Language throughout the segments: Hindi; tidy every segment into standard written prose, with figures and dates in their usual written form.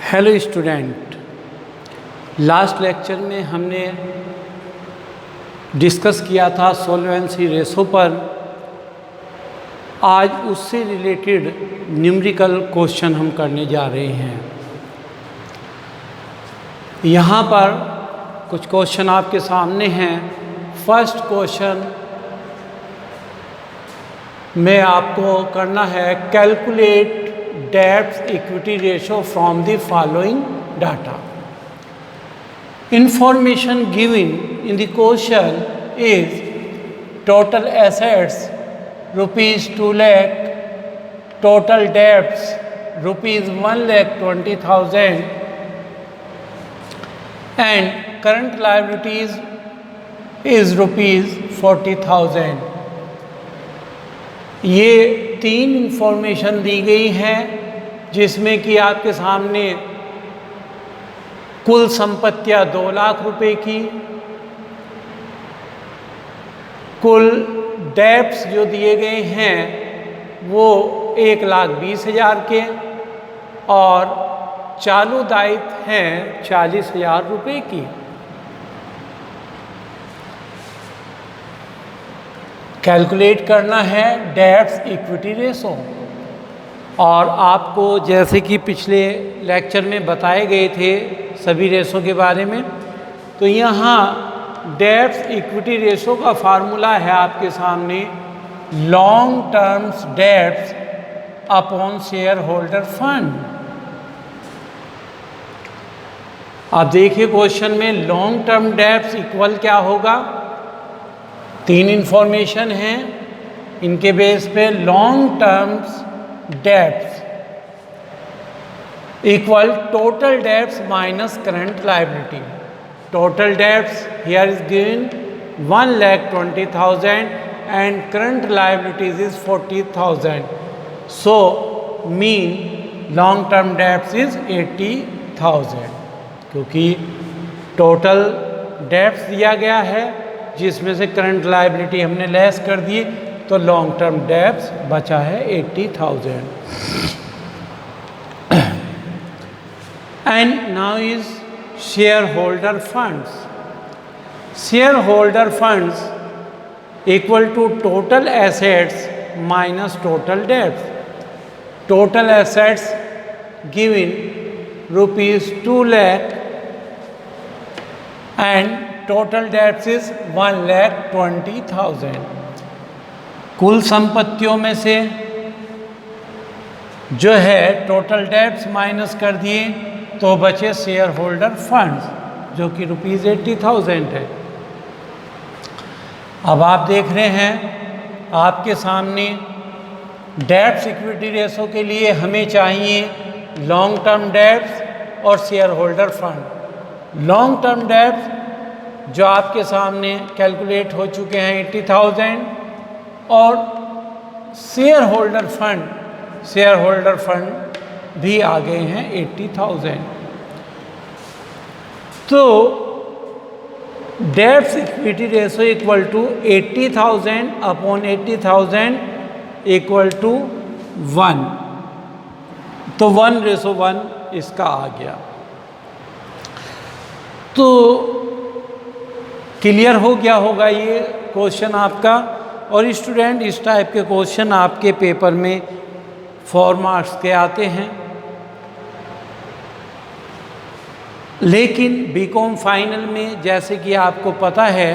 हेलो स्टूडेंट, लास्ट लेक्चर में हमने डिस्कस किया था सॉल्वेंसी रेशो पर। आज उससे रिलेटेड न्यूमेरिकल क्वेश्चन हम करने जा रहे हैं। यहाँ पर कुछ क्वेश्चन आपके सामने हैं। फर्स्ट क्वेश्चन में आपको करना है कैलकुलेट डेब्ट equity ratio from the following data. Information given in the question is total assets rupees 2 lakh, total debts rupees 1,20,000 and current liabilities is rupees 40,000। ये तीन इंफॉर्मेशन दी गई हैं जिसमें कि आपके सामने कुल संपत्तियां 2 लाख रुपए की, कुल डेब्ट्स जो दिए गए हैं वो 1,20,000 के और चालू दायित्व हैं 40,000 रुपए की। कैलकुलेट करना है डेब्ट्स इक्विटी रेशो। और आपको जैसे कि पिछले लेक्चर में बताए गए थे सभी रेशो के बारे में, तो यहाँ डेब्ट्स इक्विटी रेशो का फार्मूला है आपके सामने long terms debts upon share holder fund. आप देखिए क्वेश्चन में लॉन्ग टर्म डेब्ट्स इक्वल क्या होगा। तीन इंफॉर्मेशन हैं, इनके बेस पे long terms debts equal total debts minus current liability. Total debts here is given 1,20,000 and current liabilities is 40,000। So mean long term debts is 80,000, क्योंकि टोटल डेब्ट्स दिया गया है जिसमें से करंट लायबिलिटी हमने लेस कर दी, तो लॉन्ग टर्म डेब्ट्स बचा है 80,000। And now is share holder funds. Share holder funds equal to total assets minus total debts. Total assets given rupees 2 lakh and total debts is 1,20,000। कुल संपत्तियों में से जो है टोटल डेब्ट्स माइनस कर दिए तो बचे शेयर होल्डर फंड्स जो कि रुपीज 80,000 है। अब आप देख रहे हैं आपके सामने डेब्ट्स इक्विटी रेशो के लिए हमें चाहिए लॉन्ग टर्म डेब्ट्स और share holder fund. Long term debts जो आपके सामने कैलकुलेट हो चुके हैं 80,000 और शेयर होल्डर फंड भी आ गए हैं 80,000। तो debts equity ratio equal to 80,000 upon 80,000 equal to 1, तो 1:1 इसका आ गया। तो क्लियर हो गया होगा ये क्वेश्चन आपका। और स्टूडेंट इस टाइप के क्वेश्चन आपके पेपर में 4 मार्क्स के आते हैं, लेकिन बीकॉम फाइनल में जैसे कि आपको पता है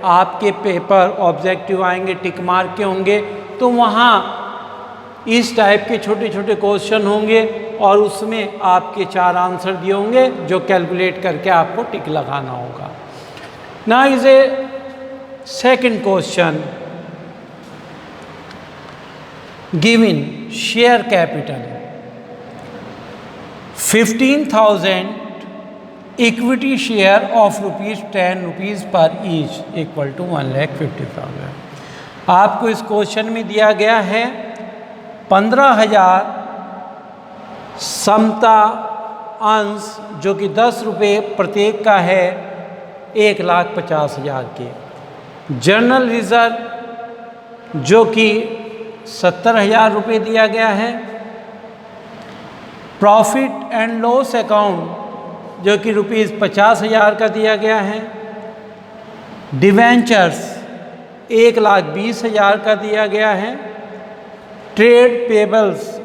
आपके पेपर ऑब्जेक्टिव आएंगे, टिक मार्क के होंगे, तो वहाँ इस टाइप के छोटे छोटे क्वेश्चन होंगे और उसमें आपके 4 आंसर दिए होंगे जो कैलकुलेट करके आपको टिक लगाना होगा। Now is a second question given share capital 15,000 equity share of ₹10 per each equal to 1,50,000। आपको इस क्वेश्चन में दिया गया है 15,000 समता अंश जो कि 10 रुपये प्रत्येक का है 1,50,000 के। जनरल रिजर्व जो कि 70,000 रुपये दिया गया है प्रॉफिट एंड लॉस अकाउंट जो कि ₹50,000 का दिया गया है। डिवेंचर्स 1,20,000 का दिया गया है। ट्रेड पेबल्स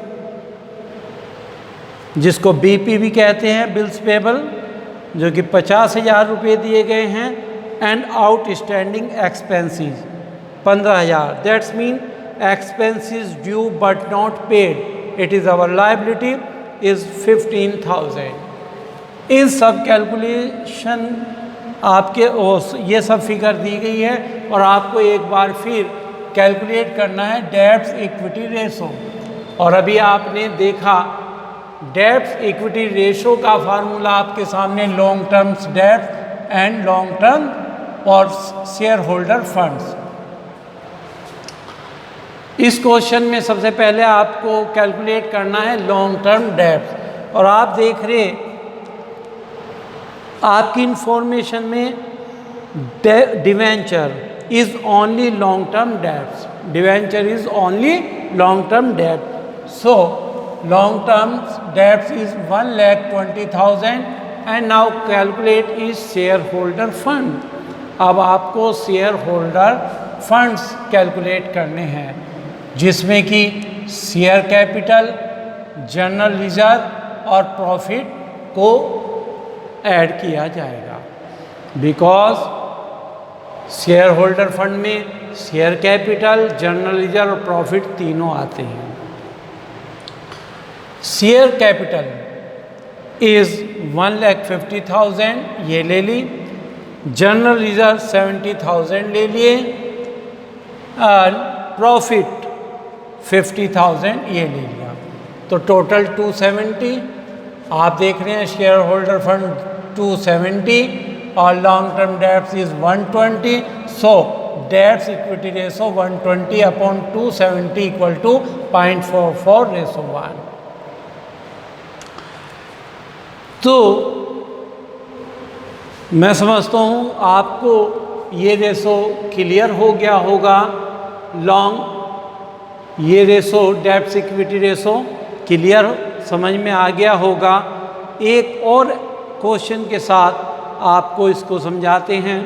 जिसको बीपी भी कहते हैं, बिल्स पेबल, जो कि ₹50,000 दिए गए हैं। And outstanding expenses 15,000। That's mean expenses due but not paid, it is our liability is 15,000। इन सब कैलकुलेशन आपके ये सब फिगर दी गई है और आपको एक बार फिर कैलकुलेट करना है डेब्ट्स इक्विटी रेशो। और अभी आपने देखा डेब्ट्स इक्विटी रेशो का फार्मूला आपके सामने, लॉन्ग टर्म्स डेब्ट एंड लॉन्ग टर्म और शेयर होल्डर फंड्स। इस क्वेश्चन में सबसे पहले आपको कैलकुलेट करना है लॉन्ग टर्म डेब्ट। और आप देख रहे आपकी इंफॉर्मेशन में debenture is only long term debts, debenture is only long term डेब्ट। So long term debts is 1,20,000 and now calculate is share holder fund. अब आपको शेयर होल्डर फंड्स कैलकुलेट करने हैं जिसमें कि शेयर कैपिटल, जनरल रिजर्व और प्रॉफिट को ऐड किया जाएगा। बिकॉज शेयर होल्डर फंड में शेयर कैपिटल, जनरल रिजर्व और प्रॉफिट तीनों आते हैं। शेयर कैपिटल इज 1,50,000, ये ले ली। जनरल रिजर्व 70,000 ले लिए और प्रॉफिट 50,000 ये ले लिया, तो टोटल 270। आप देख रहे हैं शेयर होल्डर फंड 270 और long term debts is 120। So debts equity ratio 120/270 equal to 0.44:1। तो मैं समझता हूँ आपको ये रेशो क्लियर हो गया होगा। ये ratio debts equity ratio clear समझ में आ गया होगा। एक और क्वेश्चन के साथ आपको इसको समझाते हैं।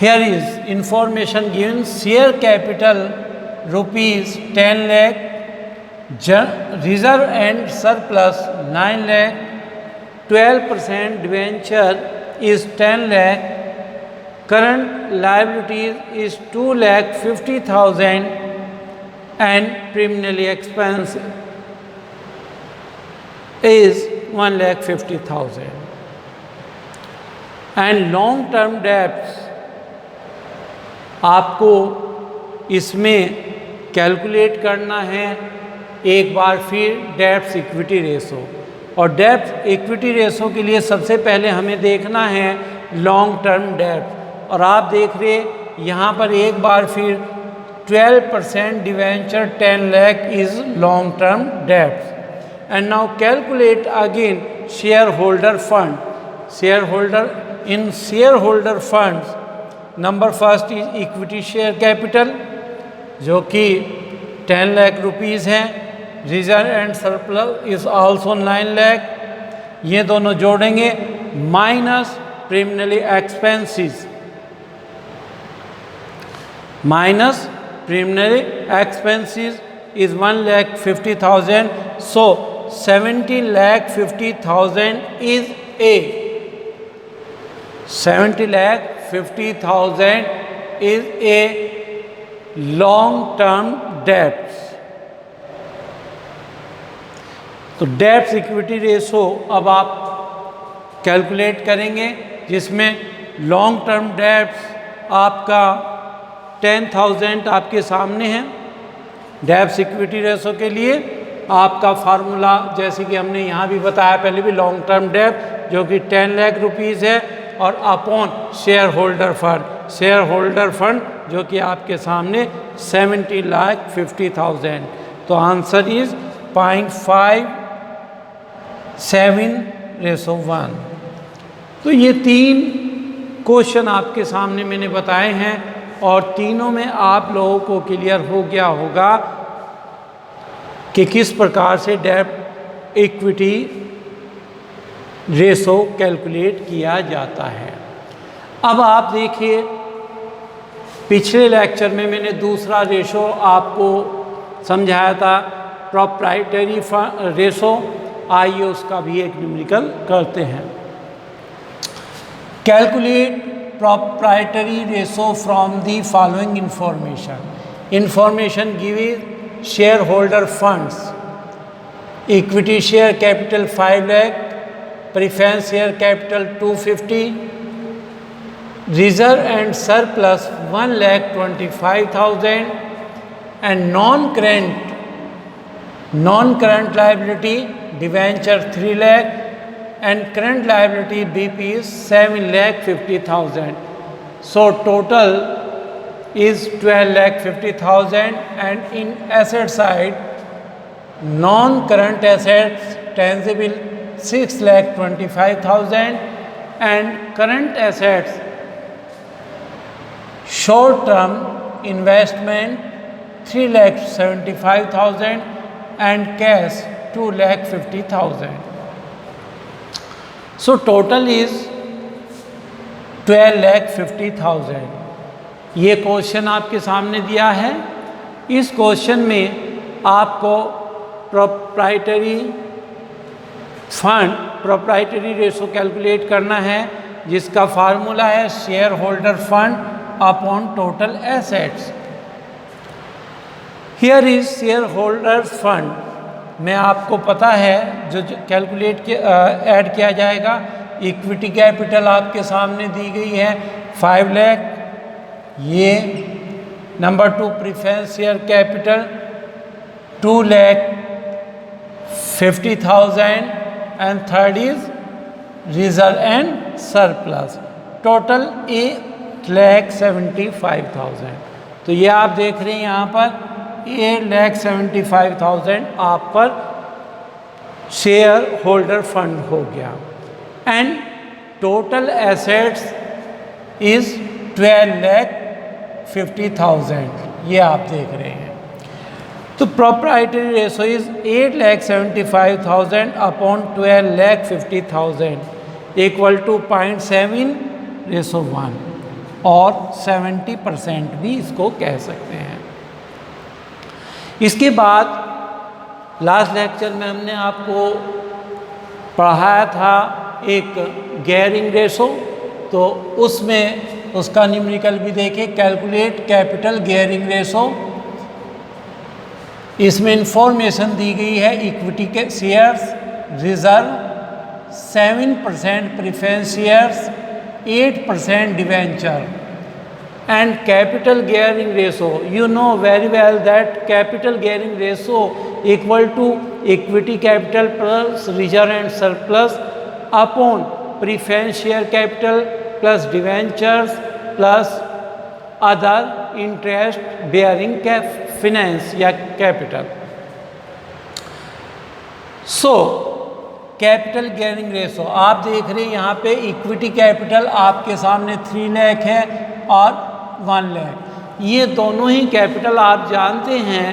Here is information given, share capital ₹10 lakh, reserve and surplus 9 lakh, 12% debenture is 10 lakh, current liabilities is 2,50,000 and preliminary expense is 1,50,000 and long term debts आपको इसमें कैलकुलेट करना है एक बार फिर डेब्ट्स इक्विटी रेशो। और डेब्ट इक्विटी रेशो के लिए सबसे पहले हमें देखना है लॉन्ग टर्म डेब्ट। और आप देख रहे यहाँ पर एक बार फिर 12% debenture 10 lakh is long term debts. And now calculate again shareholder fund. In shareholder funds, number first is equity share capital जो कि 10 lakh rupees है। Reserve and surplus is also 9 lakh। ये दोनों जोड़ेंगे minus preliminary expenses, minus preliminary expenses is 1,50,000. So 70,50,000 is a 70,50,000 is a long term debts। तो डेब्ट्स इक्विटी रेशो अब आप कैलकुलेट करेंगे जिसमें लॉन्ग टर्म डेब्ट्स आपका 10,000 आपके सामने है। डेब्ट्स इक्विटी रेशो के लिए आपका फार्मूला जैसे कि हमने यहाँ भी बताया पहले भी, लॉन्ग टर्म डेब्ट जो कि 10 लाख रुपीज़ है और अपॉन शेयर होल्डर फंड जो कि आपके सामने 70,50,000। तो आंसर इज 0.57:1। तो ये 3 क्वेश्चन आपके सामने मैंने बताए हैं और तीनों में आप लोगों को क्लियर हो गया होगा कि किस प्रकार से डेब्ट इक्विटी रेशो कैलकुलेट किया जाता है। अब आप देखिए, पिछले लेक्चर में मैंने दूसरा रेशो आपको समझाया था, प्रोप्राइटरी रेशो। आइए उसका भी एक न्यूमेरिकल करते हैं। Calculate proprietary ratio from the following information given share holder funds, equity share capital 5 lakh, preference share capital 250, reserve and surplus 1,25,000 and non-current liability debenture 3 lakh and current liability BP is 7,50,000. So total is 12,50,000, and in asset side non-current assets tangible 6,25,000 and current assets short-term investment 3,75,000 and cash 2,50,000. So total is 12,50,000. ये क्वेश्चन आपके सामने दिया है। इस क्वेश्चन में आपको प्रोप्राइटरी रेशो कैलकुलेट करना है, जिसका फार्मूला है share holder fund upon total assets. Here is share holder fund में आपको पता है जो कैलकुलेट ऐड किया जाएगा। इक्विटी कैपिटल आपके सामने दी गई है 5 लाख, ये number 2 preference share capital 2,50,000 and third is reserve and surplus, total 8,75,000। तो ये आप देख रहे हैं यहाँ पर 8,75,000 आप पर शेयर होल्डर फंड हो गया, एंड टोटल एसेट्स इज 12,50,000। ये आप देख रहे हैं। तो proprietary ratio is 8,75,000 upon 12,50,000 equal to 0.7:1 और 70% भी इसको कह सकते हैं। इसके बाद लास्ट लेक्चर में हमने आपको पढ़ाया था एक गेयरिंग रेशो, तो उसमें उसका न्यूमेरिकल भी देखें, कैलकुलेट कैपिटल गेयरिंग रेशो। इसमें इंफॉर्मेशन दी गई है इक्विटी के shares, reserve 7% preference shares, 8% debenture and capital gearing ratio. You know very well that capital gearing ratio equal to equity capital plus reserve and surplus upon preference share capital plus debentures plus other interest bearing finance या capital. So capital gearing ratio आप देख रहे हैं यहाँ पे इक्विटी कैपिटल आपके सामने 3 लाख है और 1 लाख। ये दोनों ही कैपिटल आप जानते हैं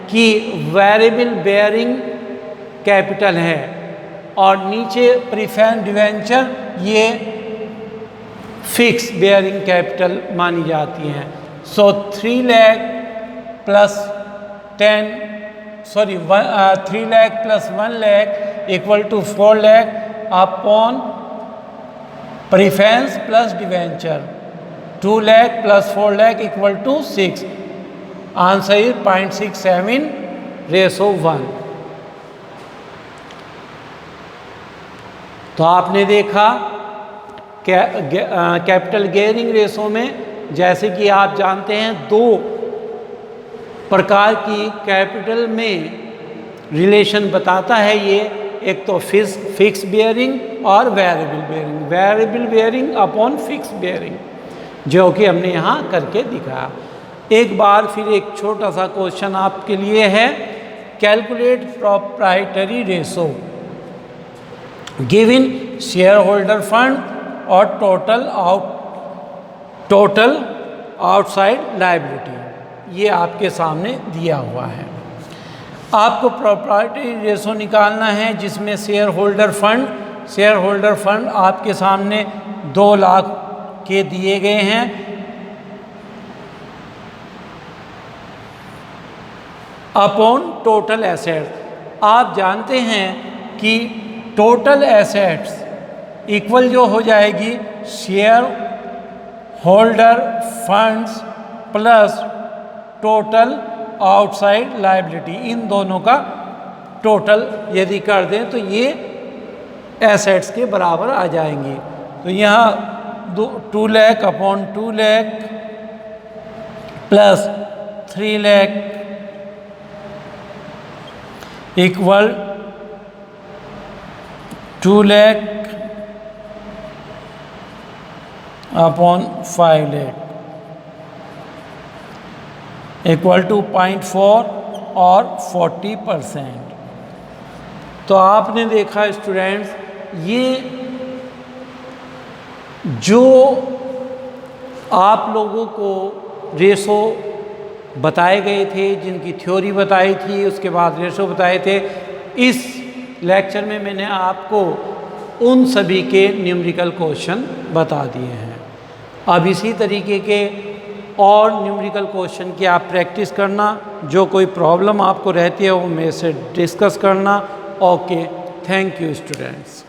कि वेरिएबल बेयरिंग कैपिटल है, और नीचे प्रेफरेंस डिवेंचर ये फिक्स बेयरिंग कैपिटल मानी जाती हैं। So 3 lakh plus 3 lakh plus 1 lakh equal to 4 lakh upon preference plus debenture 2 lakh plus 4 lakh equal to 6। Answer is 0.67:1। तो आपने देखा कैपिटल गेयरिंग रेशो में, जैसे कि आप जानते हैं 2 प्रकार की कैपिटल में रिलेशन बताता है ये, एक तो फिक्स बेयरिंग और variable bearing upon fix bearing, जो कि हमने यहाँ करके दिखाया। एक बार फिर एक छोटा सा क्वेश्चन आपके लिए है, calculate proprietary ratio given share holder fund और टोटल आउटसाइड लायबिलिटी। ये आपके सामने दिया हुआ है। आपको प्रॉपर्टी रेशो निकालना है जिसमें शेयर होल्डर फंड आपके सामने 2 लाख के दिए गए हैं। अपॉन टोटल एसेट्स, आप जानते हैं कि टोटल एसेट्स इक्वल जो हो जाएगी share holder funds plus total outside liability, इन दोनों का टोटल यदि कर दें तो ये एसेट्स के बराबर आ जाएंगे। तो यहाँ 2 lakh upon 2 lakh plus 3 lakh equal 2 lakh upon 5 lakh equal to 0.4 और 40%। तो आपने देखा स्टूडेंट्स, ये जो आप लोगों को रेशो बताए गए थे, जिनकी थ्योरी बताई थी, उसके बाद रेशो बताए थे, इस लेक्चर में मैंने आपको उन सभी के न्यूमेरिकल क्वेश्चन बता दिए हैं। अब इसी तरीके के और न्यूमेरिकल क्वेश्चन की आप प्रैक्टिस करना, जो कोई प्रॉब्लम आपको रहती है वो मेरे से डिस्कस करना। Okay, thank you students.